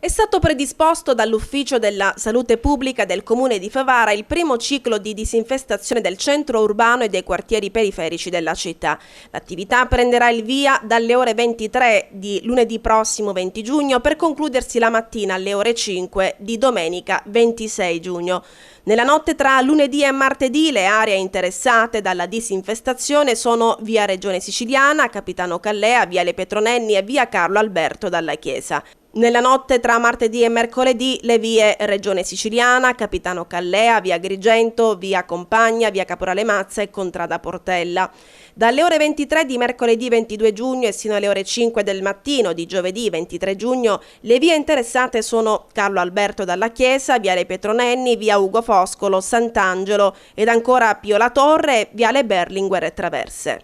È stato predisposto dall'Ufficio della Salute Pubblica del Comune di Favara il primo ciclo di disinfestazione del centro urbano e dei quartieri periferici della città. L'attività prenderà il via dalle ore 23 di lunedì prossimo 20 giugno per concludersi la mattina alle ore 5 di domenica 26 giugno. Nella notte tra lunedì e martedì le aree interessate dalla disinfestazione sono via Regione Siciliana, Capitano Callea, viale Petronenni e via Carlo Alberto dalla Chiesa. Nella notte tra martedì e mercoledì le vie Regione Siciliana, Capitano Callea, via Agrigento, via Compagna, via Caporale Mazza e Contrada Portella. Dalle ore 23 di mercoledì 22 giugno e sino alle ore 5 del mattino di giovedì 23 giugno le vie interessate sono Carlo Alberto dalla Chiesa, viale Petronenni, via Ugo Foscolo, Sant'Angelo ed ancora Pio La Torre, viale Berlinguer e Traverse.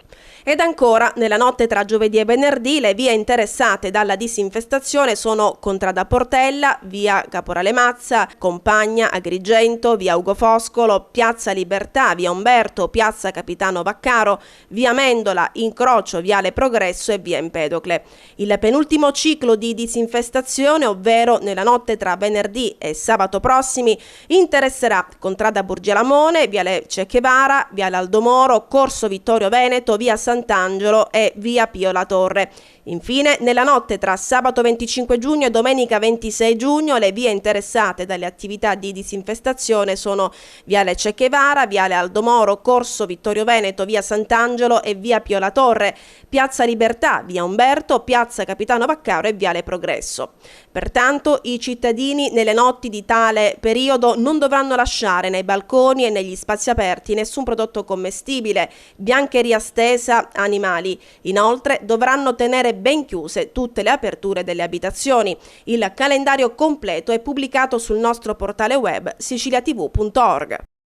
Ed ancora, nella notte tra giovedì e venerdì, le vie interessate dalla disinfestazione sono Contrada Portella, via Caporale Mazza, Compagna, Agrigento, via Ugo Foscolo, piazza Libertà, via Umberto, piazza Capitano Vaccaro, via Mendola, incrocio viale Progresso e via Empedocle. Il penultimo ciclo di disinfestazione, ovvero nella notte tra venerdì e sabato prossimi, interesserà Contrada Burgialamone, viale Che Guevara, viale Aldomoro, corso Vittorio Veneto, via Sant'Angelo e via Pio La Torre. Infine, nella notte tra sabato 25 giugno e domenica 26 giugno le vie interessate dalle attività di disinfestazione sono viale Che Guevara, viale Aldomoro, corso Vittorio Veneto, via Sant'Angelo e via Pio La Torre, piazza Libertà, via Umberto, piazza Capitano Vaccaro e viale Progresso. Pertanto i cittadini nelle notti di tale periodo non dovranno lasciare nei balconi e negli spazi aperti nessun prodotto commestibile, biancheria stesa, animali. Inoltre dovranno tenere ben chiuse tutte le aperture delle abitazioni. Il calendario completo è pubblicato sul nostro portale web siciliatv.org.